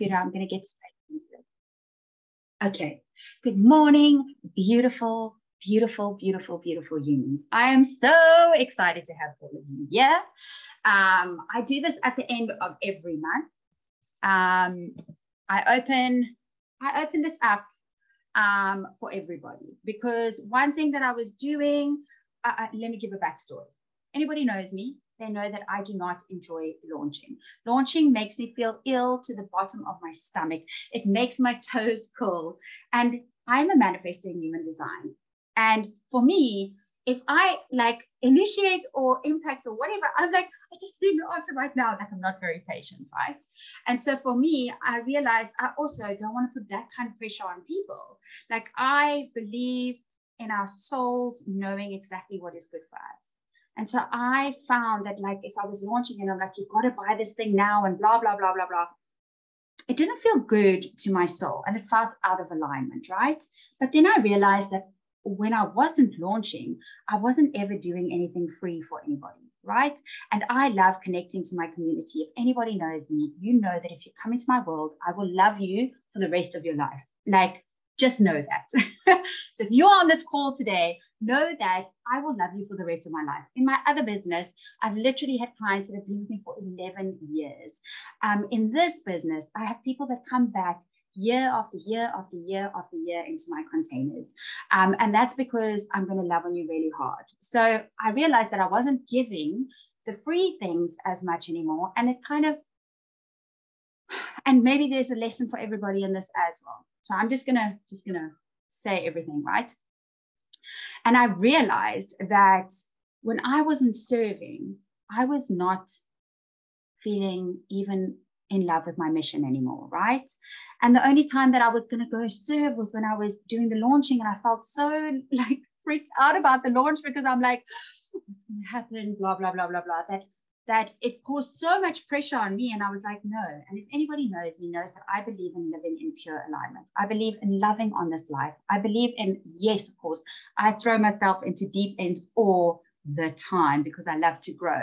computer. I'm going to get straight into it. Okay. Good morning, beautiful, beautiful, beautiful, beautiful humans. I am so excited to have all of you here. I do this at the end of every month. I open this up for everybody, because one thing that I was doing, let me give a backstory. Anybody knows me, they know that I do not enjoy launching. Launching makes me feel ill to the bottom of my stomach. It makes my toes curl. And I'm a manifesting human design. And for me, if I like initiate or impact or whatever, I'm like, I just need an answer right now. Like, I'm not very patient, right? And so for me, I realized I also don't want to put that kind of pressure on people. Like, I believe in our souls knowing exactly what is good for us. And so I found that, like, if I was launching and I'm like, you've got to buy this thing now and blah, blah, blah, blah, blah, it didn't feel good to my soul and it felt out of alignment, right? But then I realized that when I wasn't launching, I wasn't ever doing anything free for anybody, right? And I love connecting to my community. If anybody knows me, you know that if you come into my world, I will love you for the rest of your life. Like, just know that. So if you're on this call today, know that I will love you for the rest of my life. In my other business, I've literally had clients that have been with me for 11 years. In this business, I have people that come back year after year after year after year into my containers. And that's because I'm going to love on you really hard. So I realized that I wasn't giving the free things as much anymore. And it kind of, and maybe there's a lesson for everybody in this as well. So I'm just gonna say everything, right? And I realized that when I wasn't serving, I was not feeling even in love with my mission anymore, right? And the only time that I was going to go serve was when I was doing the launching, and I felt so like freaked out about the launch because I'm like, what's going to happen, blah, blah, blah, blah, blah, that it caused so much pressure on me. And I was like, no. And if anybody knows me, knows that I believe in living in pure alignment. I believe in loving on this life. I believe in, yes, of course, I throw myself into deep ends all the time because I love to grow.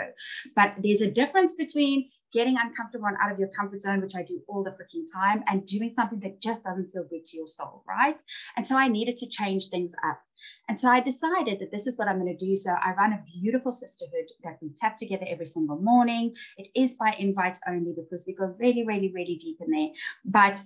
But there's a difference between getting uncomfortable and out of your comfort zone, which I do all the freaking time, and doing something that just doesn't feel good to your soul, right? And so I needed to change things up. And so I decided that this is what I'm going to do. So I run a beautiful sisterhood that we tap together every single morning. It is by invite only because we go really, really, really deep in there. But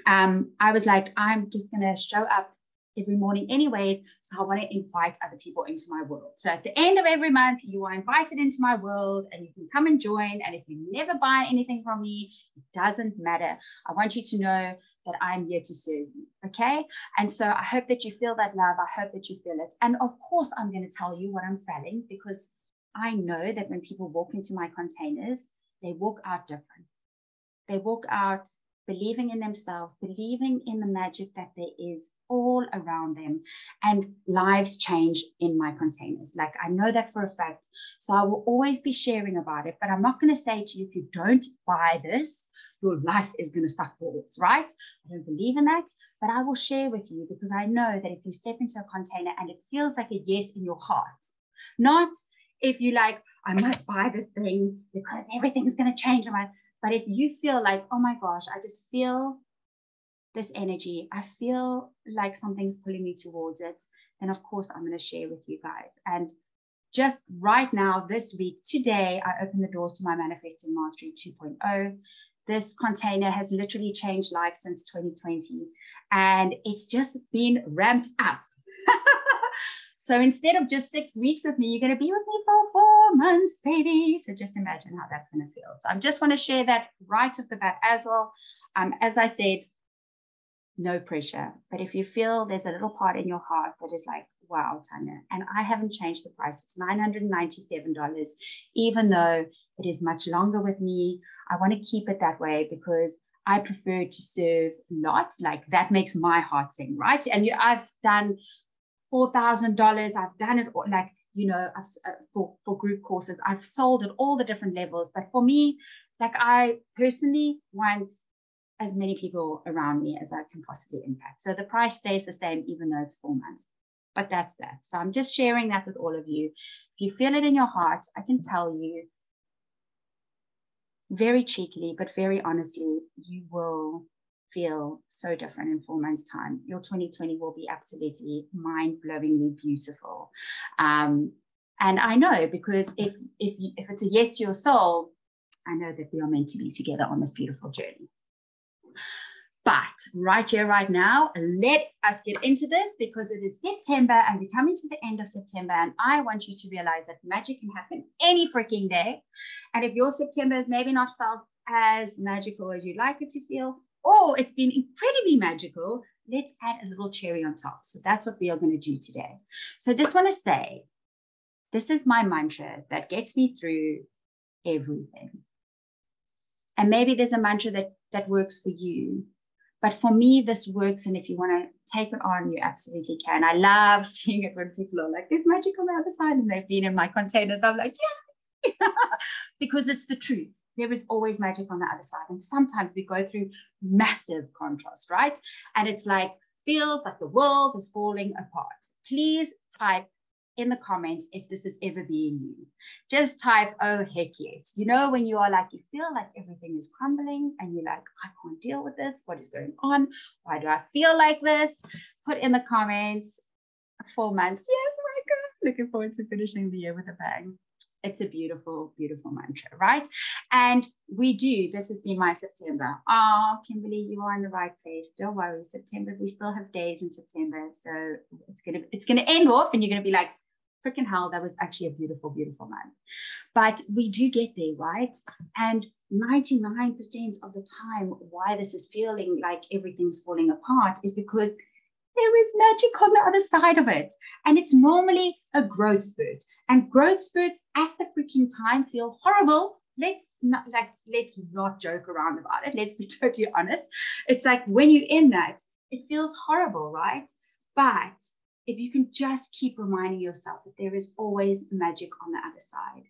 I was like, I'm just going to show up every morning anyways. So I want to invite other people into my world. So at the end of every month, you are invited into my world and you can come and join. And if you never buy anything from me, it doesn't matter. I want you to know that I'm here to serve you, okay? And so I hope that you feel that love. I hope that you feel it. And of course, I'm going to tell you what I'm selling, because I know that when people walk into my containers, they walk out different. They walk out believing in themselves, believing in the magic that there is all around them, and lives change in my containers. Like, I know that for a fact. So I will always be sharing about it, but I'm not going to say to you, if you don't buy this, your life is going to suck balls, right? I don't believe in that, but I will share with you because I know that if you step into a container and it feels like a yes in your heart, not if you like, I must buy this thing because everything's going to change. But if you feel like, oh my gosh, I just feel this energy, I feel like something's pulling me towards it, then of course I'm going to share with you guys. And just right now, this week, today, I opened the doors to my Manifesting Mastery 2.0. This container has literally changed lives since 2020, and it's just been ramped up. So instead of just 6 weeks with me, you're going to be with me for 4 months, baby. So just imagine how that's going to feel. So I just want to share that right off the bat as well. As I said, no pressure. But if you feel there's a little part in your heart that is like, wow, Tanya, and I haven't changed the price. It's $997, even though it is much longer with me. I want to keep it that way because I prefer to serve lots. Like, that makes my heart sing, right? And I've done $4,000. I've done it all, like, you know, for group courses. I've sold at all the different levels. But for me, like, I personally want as many people around me as I can possibly impact. So the price stays the same, even though it's 4 months. But that's that. So I'm just sharing that with all of you. If you feel it in your heart, I can tell you, very cheekily, but very honestly, you will feel so different in 4 months' time. Your 2020 will be absolutely mind-blowingly beautiful. And I know, because if it's a yes to your soul, I know that we are meant to be together on this beautiful journey. But right here, right now, let us get into this, because it is September and we're coming to the end of September. And I want you to realize that magic can happen any freaking day. And if your September has maybe not felt as magical as you'd like it to feel, or it's been incredibly magical, let's add a little cherry on top. So that's what we are going to do today. So I just want to say, this is my mantra that gets me through everything. And maybe there's a mantra that works for you. But for me, this works. And if you want to take it on, you absolutely can. I love seeing it when people are like, there's magic on the other side, and they've been in my containers. I'm like, yeah, because it's the truth. There is always magic on the other side. And sometimes we go through massive contrast, right? And it's like, feels like the world is falling apart. Please type in the comments if this has ever been you. Just type, oh, heck yes. You know, when you are like, you feel like everything is crumbling and you're like, I can't deal with this. What is going on? Why do I feel like this? Put in the comments, 4 months. Yes, my God. Looking forward to finishing the year with a bang. It's a beautiful, beautiful mantra, right? And we do. This has been my September. Oh, Kimberly, you are in the right place. Don't worry. September, we still have days in September. So it's gonna end off and you're gonna be like, freaking hell, that was actually a beautiful, beautiful month. But we do get there, right? And 99% of the time, why this is feeling like everything's falling apart is because there is magic on the other side of it. And it's normally a growth spurt. And growth spurts at the freaking time feel horrible. Let's not joke around about it. Let's be totally honest. It's like when you're in that, it feels horrible, right? But if you can just keep reminding yourself that there is always magic on the other side.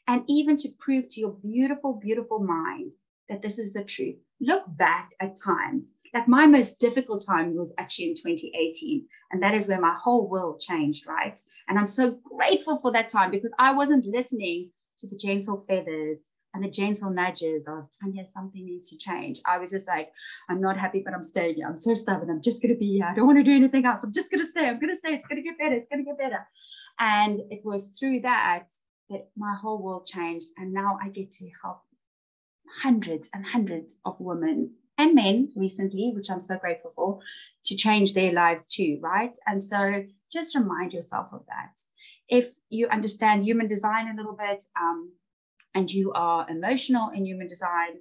And even to prove to your beautiful, beautiful mind that this is the truth, look back at times. Like my most difficult time was actually in 2018. And that is where my whole world changed, right? And I'm so grateful for that time, because I wasn't listening to the gentle feathers and the gentle nudges of, Tanya, something needs to change. I was just like, I'm not happy, but I'm staying here. I'm so stubborn. I'm just going to be here. I don't want to do anything else. I'm just going to stay. I'm going to stay. It's going to get better. It's going to get better. And it was through that my whole world changed. And now I get to help hundreds and hundreds of women and men recently, which I'm so grateful for, to change their lives too, right? And so just remind yourself of that. If you understand human design a little bit, and you are emotional in human design,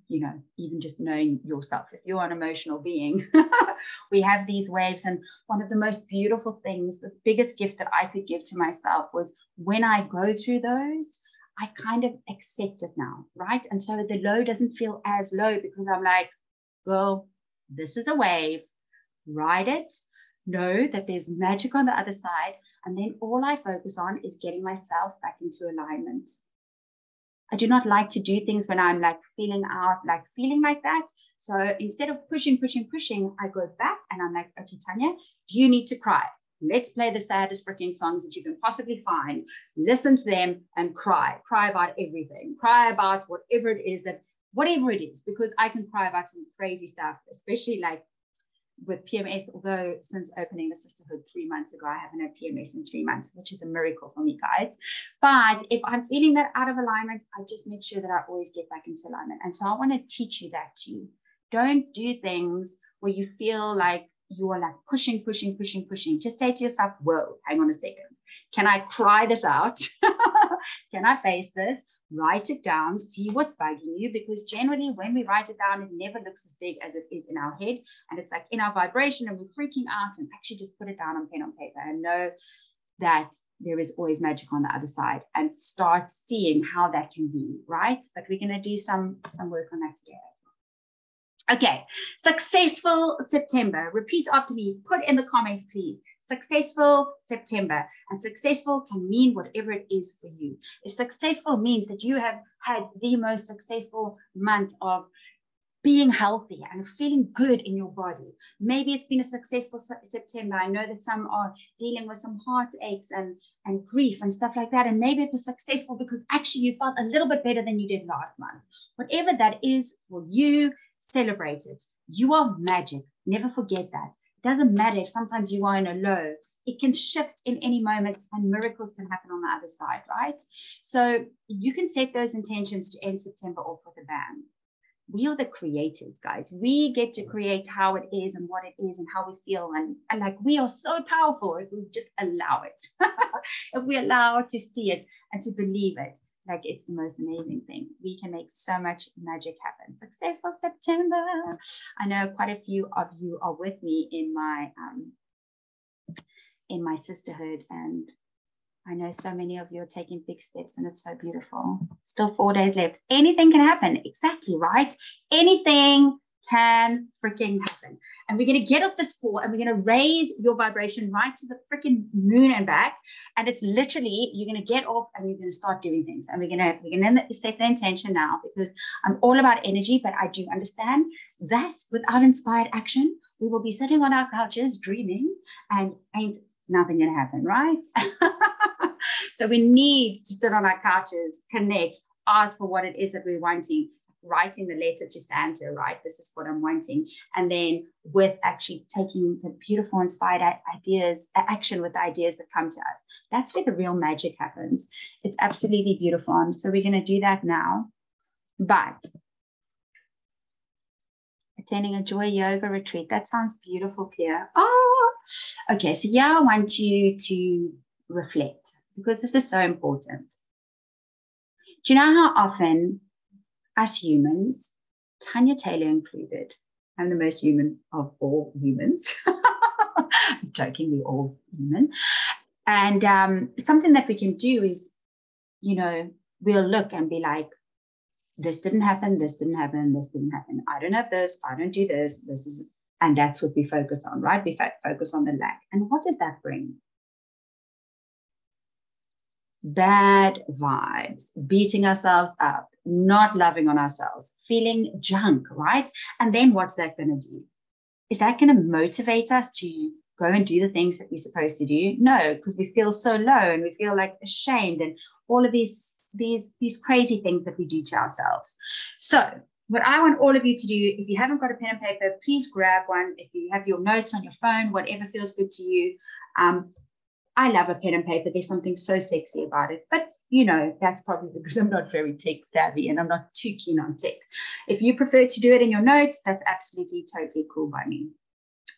you know, even just knowing yourself, if you're an emotional being, we have these waves. And one of the most beautiful things, the biggest gift that I could give to myself was when I go through those, I kind of accept it now, right? And so the low doesn't feel as low, because I'm like, girl, this is a wave, ride it, know that there's magic on the other side. And then all I focus on is getting myself back into alignment. I do not like to do things when I'm like feeling like that. So instead of pushing, I go back and I'm like, okay, Tanya, do you need to cry? Let's play the saddest freaking songs that you can possibly find. Listen to them and cry. Cry about everything. Cry about whatever it is, because I can cry about some crazy stuff, especially like with PMS, although since opening the sisterhood 3 months ago, I haven't had PMS in 3 months, which is a miracle for me, guys. But if I'm feeling that out of alignment, I just make sure that I always get back into alignment. And so I want to teach you that too. Don't do things where you feel like you are like pushing. Just say to yourself, whoa, hang on a second. Can I cry this out? Can I face this? Write it down, see what's bugging you, because generally when we write it down, it never looks as big as it is in our head. And it's like in our vibration and we're freaking out, and actually just put it down on pen on paper and know that there is always magic on the other side, and start seeing how that can be, right? But we're going to do some work on that today as well. Okay, successful September. Repeat after me. Put in the comments, please. Successful September. And successful can mean whatever it is for you. If successful means that you have had the most successful month of being healthy and feeling good in your body. Maybe it's been a successful September. I know that some are dealing with some heartaches and grief and stuff like that. And maybe it was successful because actually you felt a little bit better than you did last month. Whatever that is for you, celebrate it. You are magic. Never forget that. It doesn't matter if sometimes you are in a low. It can shift in any moment and miracles can happen on the other side, right? So you can set those intentions to end September off with a bang. We are the creators, guys. We get to create how it is and what it is and how we feel. And like, we are so powerful if we just allow it. If we allow to see it and to believe it, like, it's the most amazing thing. We can make so much magic happen. Successful September. I know quite a few of you are with me in my sisterhood, and I know so many of you are taking big steps, and it's so beautiful. Still 4 days left. Anything can happen. Exactly, right? Anything can freaking happen. And we're going to get off this call and we're going to raise your vibration right to the freaking moon and back. And it's literally, you're going to get off and you're going to start doing things. And we're going to set the intention now, because I'm all about energy, but I do understand that without inspired action, we will be sitting on our couches dreaming and ain't nothing going to happen, right? So we need to sit on our couches, connect, ask for what it is that we're wanting, writing the letter to Santa, right? This is what I'm wanting. And then with actually taking the beautiful inspired ideas, action with the ideas that come to us. That's where the real magic happens. It's absolutely beautiful. And so we're going to do that now. But attending a joy yoga retreat, that sounds beautiful, Pierre. Oh, okay. So yeah, I want you to reflect, because this is so important. Do you know how often us humans, Tanya Taylor included, I'm the most human of all humans. I'm joking, we're all human. And something that we can do is, we'll look and be like, this didn't happen, this didn't happen, this didn't happen. I don't have this, I don't do this, this is, and that's what we focus on, right? We focus on the lack. And what does that bring? Bad vibes, beating ourselves up, not loving on ourselves, feeling junk, right? And then what's that going to do? Is that going to motivate us to go and do the things that we're supposed to do? No, because we feel so low and we feel like ashamed and all of these crazy things that we do to ourselves. So what I want all of you to do, if you haven't got a pen and paper, please grab one. If you have your notes on your phone, whatever feels good to you. I love a pen and paper. There's something so sexy about it. But, that's probably because I'm not very tech savvy and I'm not too keen on tech. If you prefer to do it in your notes, that's absolutely totally cool by me.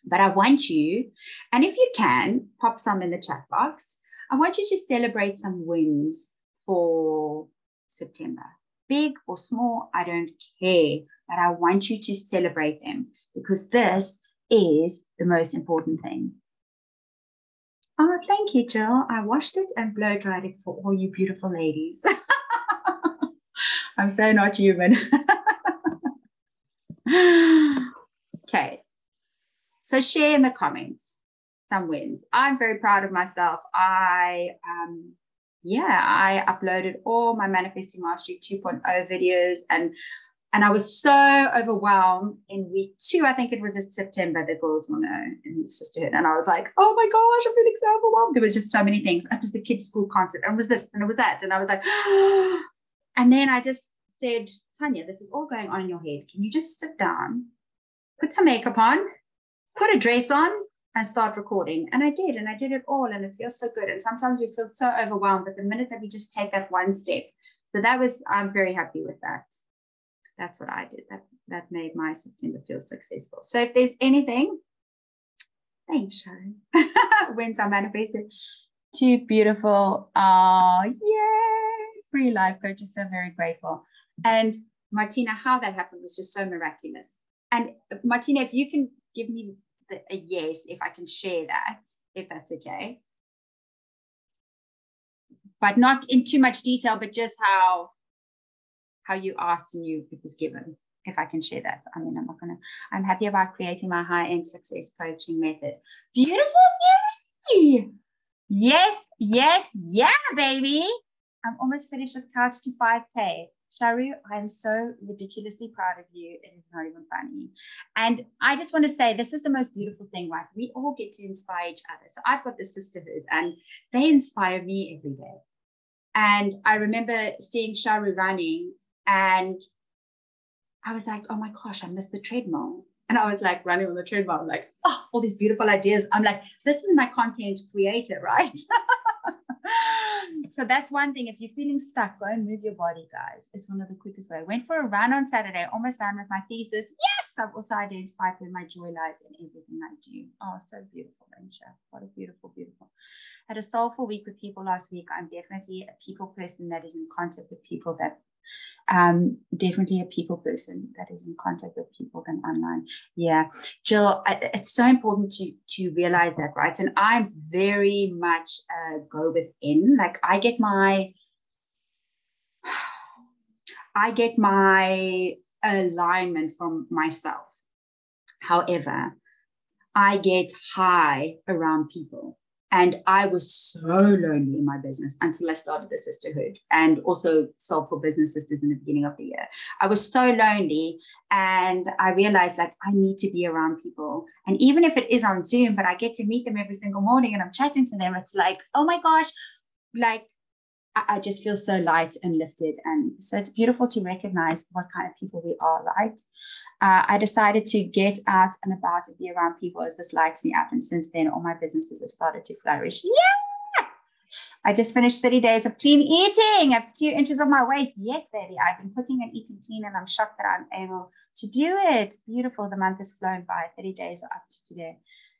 But I want you, and if you can, pop some in the chat box. I want you to celebrate some wins for September. Big or small, I don't care. But I want you to celebrate them, because this is the most important thing. Oh, thank you, Jill. I washed it and blow dried it for all you beautiful ladies. I'm so not human. Okay. So share in the comments some wins. I'm very proud of myself. I uploaded all my Manifesting Mastery 2.0 videos, and I was so overwhelmed in week 2. I think it was in September, the girls will know in the sisterhood. And I was like, oh my gosh, I'm feeling so overwhelmed. There was just so many things. It was the kids' school concert, and it was this, and it was that. And I was like, and then I just said, Tanya, this is all going on in your head. Can you just sit down, put some makeup on, put a dress on, and start recording? And I did it all, and it feels so good. And sometimes we feel so overwhelmed, but the minute that we just take that one step. So I'm very happy with that. That's what I did. That made my September feel successful. So if there's anything, thanks, Sharon. Wins I manifested. 2 beautiful. Oh, yay. Free life coaches. So very grateful. And Martina, how that happened was just so miraculous. And Martina, if you can give me a yes, if I can share that, if that's okay. But not in too much detail, but just how you asked and it was given, if I can share that. I mean, I'm happy about creating my high-end success coaching method. Beautiful, Siri. Yes, yeah, baby. I'm almost finished with Couch to 5K. Sharu, I'm so ridiculously proud of you. It is not even funny. And I just want to say, this is the most beautiful thing, right? We all get to inspire each other. So I've got the sisterhood and they inspire me every day. And I remember seeing Sharu running and I was like, oh my gosh, I missed the treadmill. And I was like running on the treadmill. I'm like, oh, all these beautiful ideas. I'm like, this is my content creator, right? So that's one thing. If you're feeling stuck, go and move your body, guys. It's one of the quickest way. I went for a run on Saturday, almost done with my thesis. Yes, I've also identified where my joy lies in everything I do. Oh, so beautiful, Ransha. What a beautiful, beautiful. Had a soulful week with people last week. I'm definitely a people person that is in contact with people that definitely a people person that is in contact with people than online. Yeah, Jill, it's so important to realize that, right? And I'm very much go within. Like I get my alignment from myself. However, I get high around people. And I was so lonely in my business until I started the sisterhood and also Soulful Business Sisters in the beginning of the year. I was so lonely and I realized like I need to be around people. And even if it is on Zoom, but I get to meet them every single morning and I'm chatting to them, it's like, oh my gosh, like I just feel so light and lifted. And so it's beautiful to recognize what kind of people we are, right? I decided to get out and about and be around people as this lights me up. And since then, all my businesses have started to flourish. Yeah! I just finished 30 days of clean eating at 2 inches of my waist. Yes, baby. I've been cooking and eating clean, and I'm shocked that I'm able to do it. Beautiful. The month has flown by. 30 days are up to today.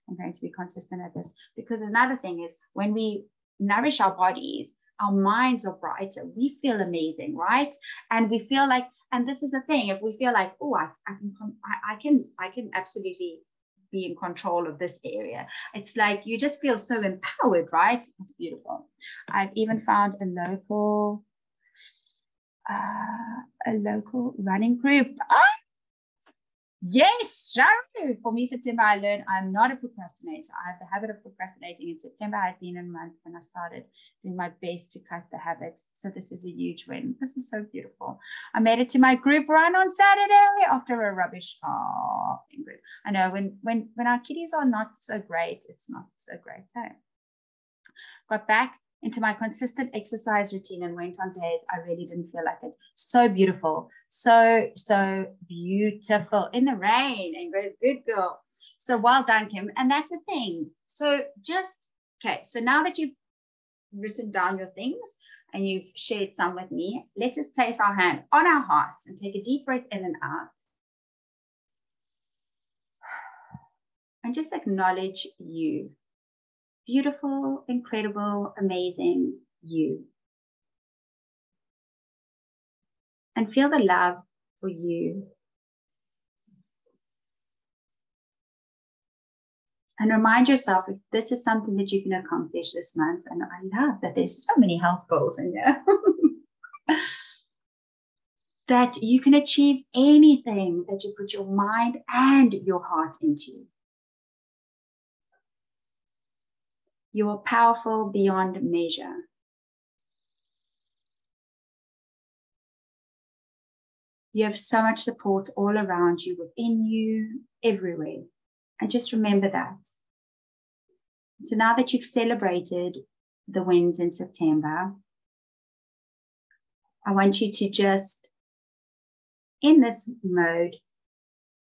I'm going to be consistent at this. Because another thing is when we nourish our bodies, our minds are brighter. We feel amazing, right? And we feel like, and this is the thing, if we feel like, oh, I can absolutely be in control of this area. It's like you just feel so empowered, right? It's beautiful. I've even found a local running group. Yes, Sharu. For me, September, I learned I'm not a procrastinator. I have the habit of procrastinating. In September, I had been a month when I started doing my best to cut the habit. So this is a huge win. This is so beautiful. I made it to my group run on Saturday after a rubbish group. I know when our kiddies are not so great, it's not so great. Hey? Got back into my consistent exercise routine and went on days I really didn't feel like it. So beautiful. So beautiful in the rain and good girl. So well done, Kim. And that's the thing. So so now that you've written down your things and you've shared some with me, let's just place our hand on our hearts and take a deep breath in and out. And just acknowledge you. Beautiful, incredible, amazing you. And feel the love for you. And remind yourself if this is something that you can accomplish this month. And I love that there's so many health goals in there. That you can achieve anything that you put your mind and your heart into. You are powerful beyond measure. You have so much support all around you, within you, everywhere. And just remember that. So now that you've celebrated the wins in September, I want you to just, in this mode,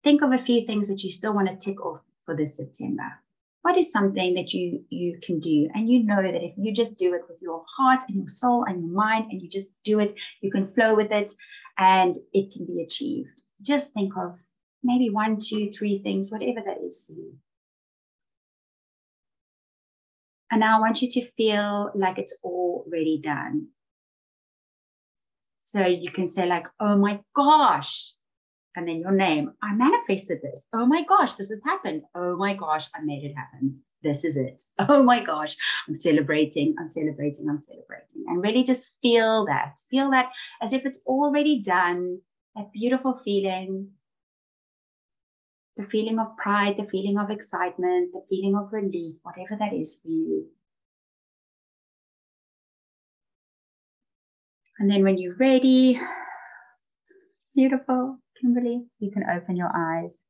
think of a few things that you still want to tick off for this September. What is something that you can do? And you know that if you just do it with your heart and your soul and your mind, and you just do it, you can flow with it and it can be achieved. Just think of maybe 1, 2, 3 things, whatever that is for you. And now I want you to feel like it's already done. So you can say like, oh my gosh, and then your name. I manifested this. Oh my gosh, this has happened. Oh my gosh, I made it happen. This is it. Oh my gosh, I'm celebrating, I'm celebrating, I'm celebrating. And really just feel that as if it's already done, that beautiful feeling, the feeling of pride, the feeling of excitement, the feeling of relief, whatever that is for you. And then when you're ready, Beautiful. Kimberly, you can open your eyes.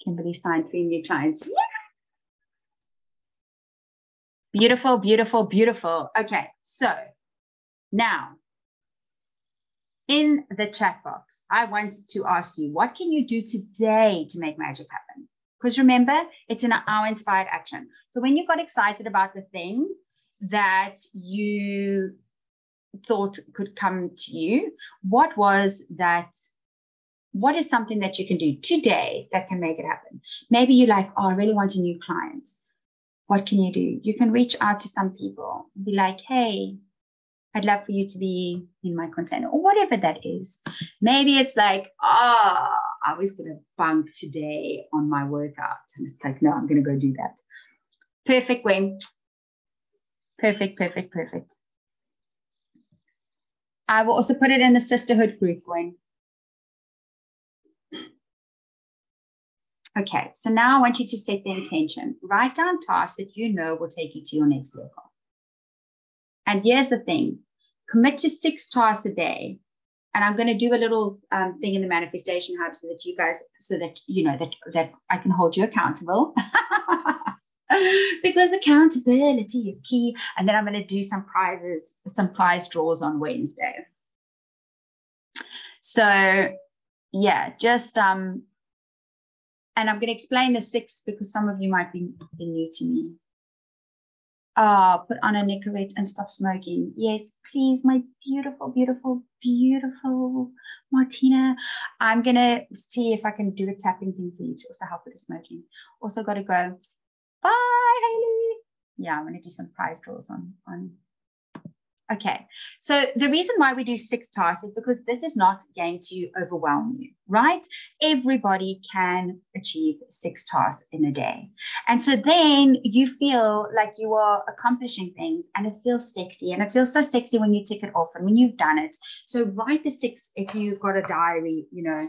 Kimberly signed 3 new clients. Yeah. Beautiful, beautiful, beautiful. Okay, so now in the chat box, I wanted to ask you, what can you do today to make magic happen? Because remember, it's in our inspired action. So when you got excited about the thing that you thought could come to you, what was that? What is something that you can do today that can make it happen? Maybe you're like, oh, I really want a new client. What can you do? You can reach out to some people and be like, hey, I'd love for you to be in my container, or whatever that is. Maybe it's like, oh, I was going to bunk today on my workout. And it's like, no, I'm going to go do that. Perfect, Gwen. Perfect, perfect, perfect. I will also put it in the sisterhood group, Gwen. Okay, so now I want you to set the intention. Write down tasks that you know will take you to your next level. And here's the thing, commit to 6 tasks a day. And I'm going to do a little thing in the manifestation hub so that you guys, so that you know that I can hold you accountable. Because accountability is key. And then I'm going to do some prizes, some prize draws on Wednesday. So yeah, just and I'm going to explain the 6 because some of you might be new to me. Put on a Nicorette and stop smoking. Yes, please, my beautiful, beautiful, beautiful Martina. I'm going to see if I can do a tapping thing for you to also help with the smoking. Also got to go. Bye, Hayley. Yeah, I'm going to do some prize draws on. Okay, so the reason why we do 6 tasks is because this is not going to overwhelm you, right? Everybody can achieve 6 tasks in a day. And so then you feel like you are accomplishing things and it feels sexy. And it feels so sexy when you tick it off and when you've done it. So write the 6, if you've got a diary, you know,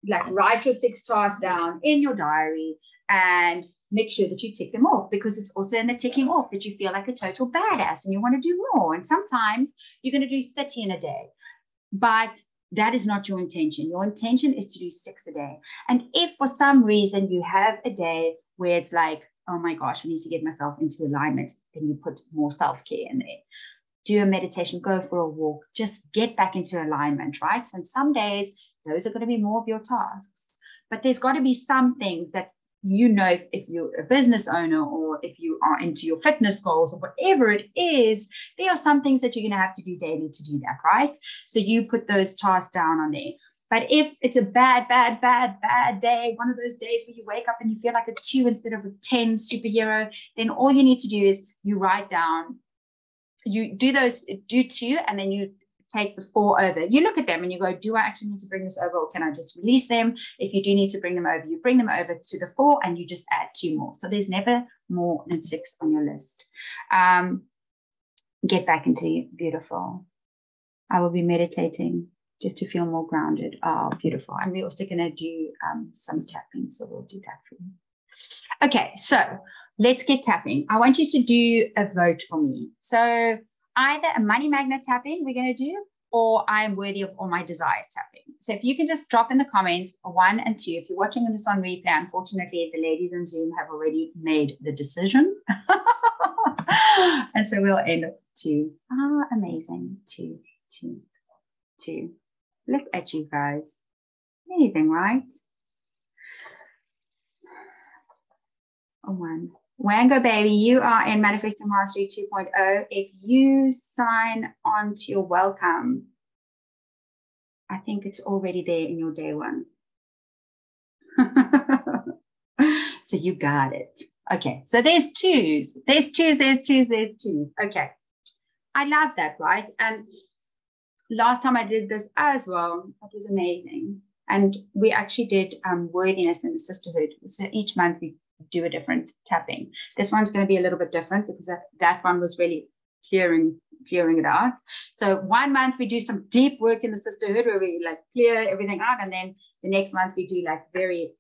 like write your 6 tasks down in your diary and make sure that you tick them off, because it's also in the ticking off that you feel like a total badass and you want to do more. And sometimes you're going to do 30 in a day, but that is not your intention. Your intention is to do 6 a day. And if for some reason you have a day where it's like, oh my gosh, I need to get myself into alignment, then you put more self-care in there. Do a meditation, go for a walk, just get back into alignment, right? So some days, those are going to be more of your tasks. But there's got to be some things that, you know, if you're a business owner or if you are into your fitness goals or whatever it is, there are some things that you're going to have to do daily to do that, right? So you put those tasks down on there. But if it's a bad day, one of those days where you wake up and you feel like a 2 instead of a 10 superhero, then all you need to do is you write down, you do 2, and then you take the 4 over. You look at them and you go, do I actually need to bring this over, or can I just release them? If you do need to bring them over, you bring them over to the 4 and you just add 2 more. So there's never more than 6 on your list. Get back into beautiful. I will be meditating just to feel more grounded. Oh, beautiful. And we're also going to do some tapping. So we'll do that for you. Okay, so let's get tapping. I want you to do a vote for me. So either a money magnet tapping we're going to do, or I am worthy of all my desires tapping. So if you can just drop in the comments 1 and 2. If you're watching this on replay, unfortunately, the ladies in Zoom have already made the decision. And so we'll end up 2. Amazing. 2, 2, 2. Look at you guys. Amazing, right? 1. Wango baby, you are in Manifesting Mastery 2.0. If you sign on to your welcome, I think it's already there in your day 1. So you got it. Okay, so there's 2s. There's 2s, there's 2s, there's 2s. Okay, I love that, right? And last time I did this as well, it was amazing. And we actually did worthiness in the sisterhood. So each month we do a different tapping. This one's going to be a little bit different because that one was really clearing it out. So 1 month we do some deep work in the sisterhood where we like clear everything out, and then the next month we do like very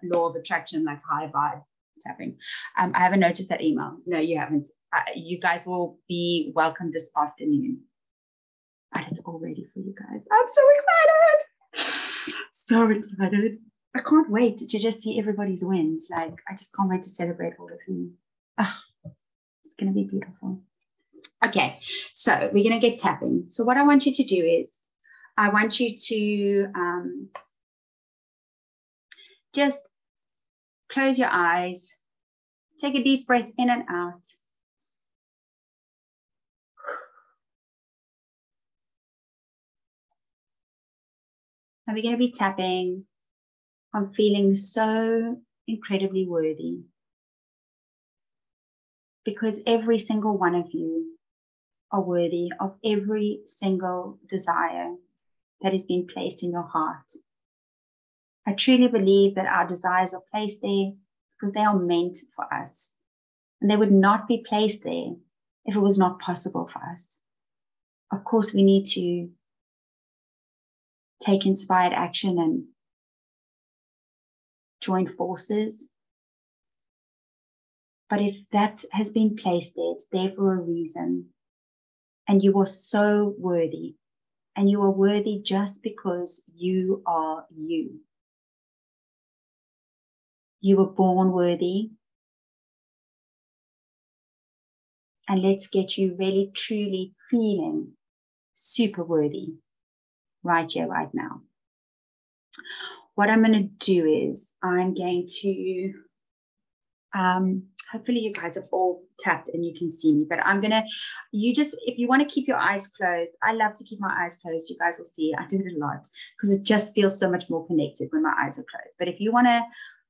law of attraction, like high vibe tapping. I haven't noticed that email. No, you haven't. You guys will be welcome this afternoon. And it's all ready for you guys. I'm so excited. So excited. I can't wait to just see everybody's wins. Like, I just can't wait to celebrate all of you. Oh, it's going to be beautiful. Okay, so we're going to get tapping. So what I want you to do is, I want you to just close your eyes, take a deep breath in and out. And we're going to be tapping on feeling so incredibly worthy. Because every single one of you are worthy of every single desire that has been placed in your heart. I truly believe that our desires are placed there because they are meant for us. And they would not be placed there if it was not possible for us. Of course, we need to take inspired action and join forces. But if that has been placed there, it's there for a reason. And you are so worthy. And you are worthy just because you are you. You were born worthy. And let's get you really, truly feeling super worthy right here, right now. What I'm going to do is I'm going to, hopefully you guys have all tapped and you can see me, but I'm going to, if you want to keep your eyes closed, I love to keep my eyes closed. You guys will see, I do it a lot because it just feels so much more connected when my eyes are closed. But if you want to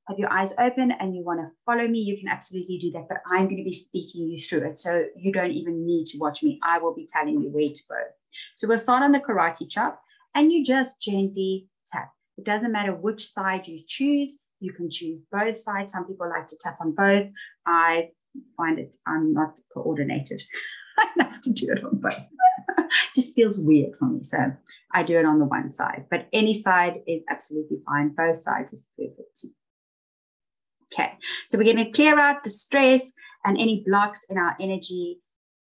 have your eyes open and you want to follow me, you can absolutely do that, but I'm going to be speaking you through it. So you don't even need to watch me. I will be telling you where to go. So we'll start on the karate chop and you just gently tap. It doesn't matter which side you choose. You can choose both sides. Some people like to tap on both. I find I'm not coordinated. I have to do it on both. Just feels weird for me. So I do it on the one side, but any side is absolutely fine. Both sides is perfect. Okay, so we're going to clear out the stress and any blocks in our energy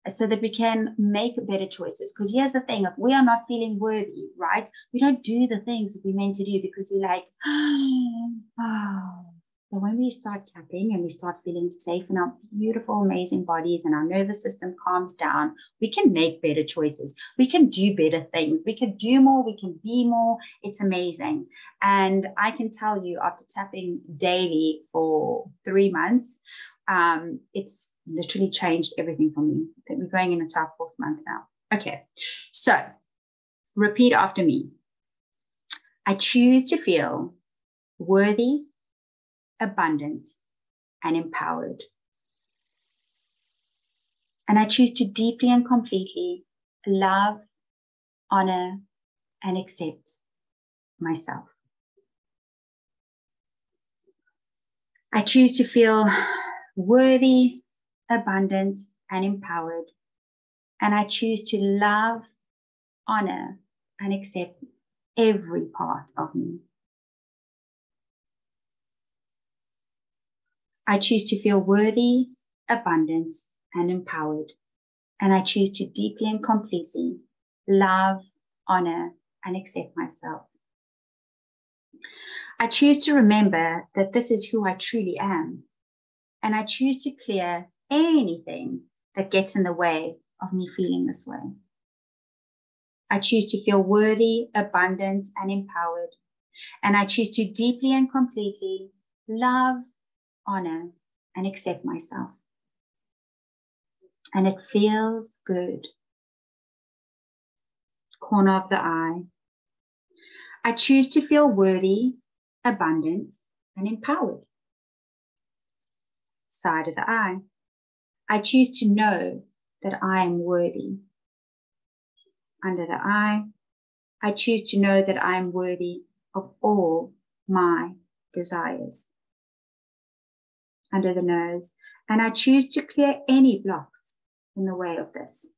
so that we can make better choices. Because here's the thing, if we are not feeling worthy, right, we don't do the things that we're meant to do because we're like, oh. But when we start tapping and we start feeling safe in our beautiful, amazing bodies and our nervous system calms down, we can make better choices. We can do better things. We can do more. We can be more. It's amazing. And I can tell you after tapping daily for 3 months, it's literally changed everything for me. I think we're going into our 4th month now. Okay, so repeat after me. I choose to feel worthy, abundant, and empowered. And I choose to deeply and completely love, honor, and accept myself. I choose to feel worthy, abundant, and empowered. And I choose to love, honor, and accept every part of me. I choose to feel worthy, abundant, and empowered. And I choose to deeply and completely love, honor, and accept myself. I choose to remember that this is who I truly am. And I choose to clear anything that gets in the way of me feeling this way. I choose to feel worthy, abundant, and empowered. And I choose to deeply and completely love, honor, and accept myself. And it feels good. Corner of the eye. I choose to feel worthy, abundant, and empowered. Side of the eye. I choose to know that I am worthy. Under the eye. I choose to know that I am worthy of all my desires. Under the nose. And I choose to clear any blocks in the way of this.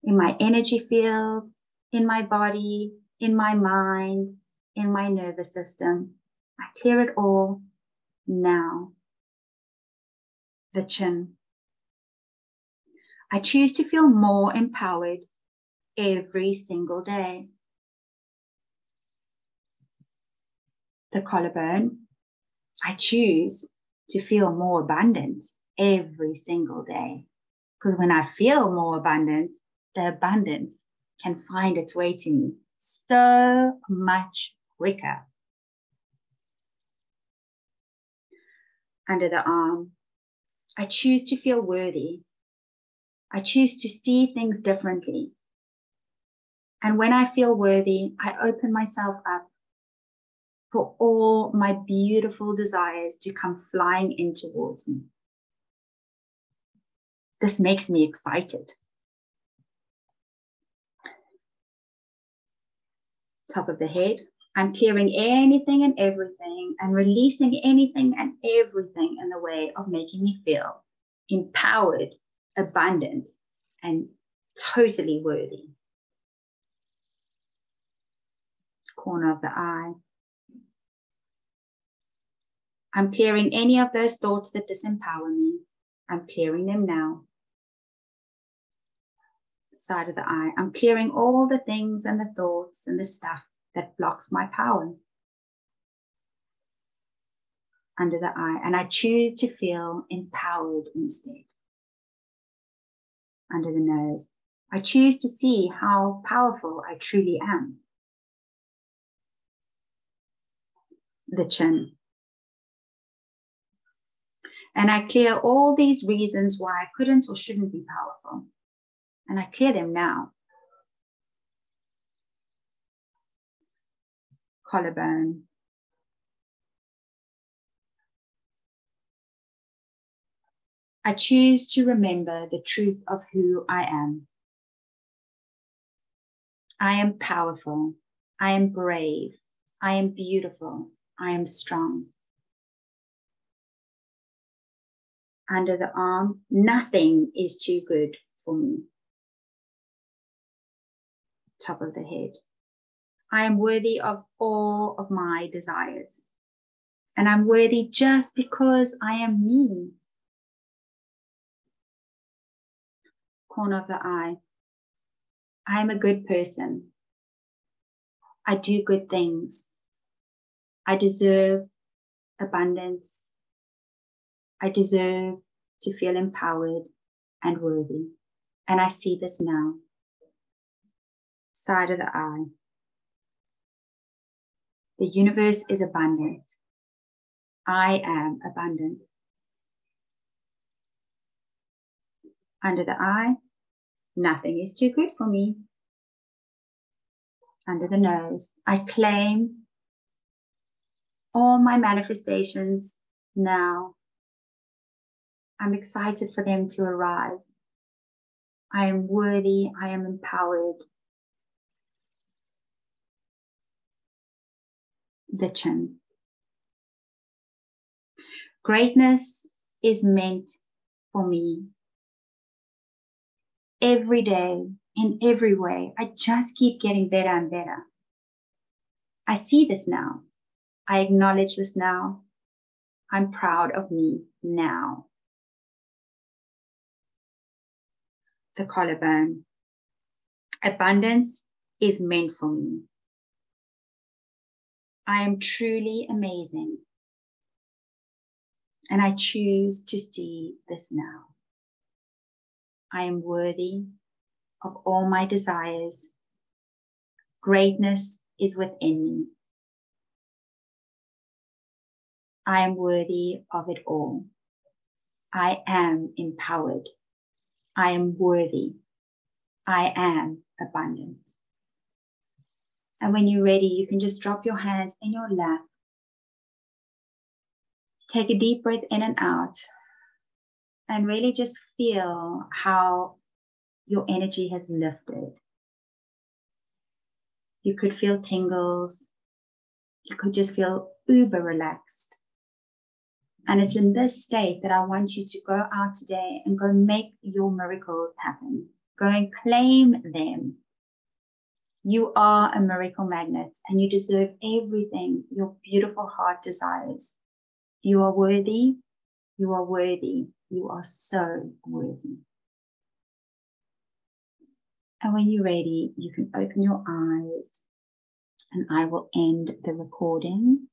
In my energy field, in my body, in my mind, in my nervous system. I clear it all now. The chin. I choose to feel more empowered every single day. The collarbone, I choose to feel more abundant every single day. Because when I feel more abundant, the abundance can find its way to me so much quicker. Under the arm, I choose to feel worthy. I choose to see things differently. And when I feel worthy, I open myself up for all my beautiful desires to come flying in towards me. This makes me excited. Top of the head, I'm clearing anything and everything and releasing anything and everything in the way of making me feel empowered, abundant, and totally worthy. Corner of the eye. I'm clearing any of those thoughts that disempower me. I'm clearing them now. Side of the eye. I'm clearing all the things and the thoughts and the stuff that blocks my power. Under the eye. And I choose to feel empowered instead. Under the nose. I choose to see how powerful I truly am. The chin. And I clear all these reasons why I couldn't or shouldn't be powerful. And I clear them now. Collarbone. I choose to remember the truth of who I am. I am powerful. I am brave. I am beautiful. I am strong. Under the arm, nothing is too good for me. Top of the head. I am worthy of all of my desires. And I'm worthy just because I am me. Corner of the eye. I am a good person. I do good things. I deserve abundance. I deserve to feel empowered and worthy. And I see this now. Side of the eye. The universe is abundant. I am abundant. Under the eye, nothing is too good for me. Under the nose, I claim all my manifestations now. I'm excited for them to arrive. I am worthy. I am empowered. The chin. Greatness is meant for me. Every day, in every way, I just keep getting better and better. I see this now. I acknowledge this now. I'm proud of me now. The collarbone. Abundance is meant for me. I am truly amazing. And I choose to see this now. I am worthy of all my desires. Greatness is within me. I am worthy of it all. I am empowered. I am worthy. I am abundant. And when you're ready, you can just drop your hands in your lap. Take a deep breath in and out. And really just feel how your energy has lifted. You could feel tingles. You could just feel uber relaxed. And it's in this state that I want you to go out today and go make your miracles happen. Go and claim them. You are a miracle magnet and you deserve everything your beautiful heart desires. You are worthy. You are worthy. You are so worthy. And when you're ready, you can open your eyes and I will end the recording.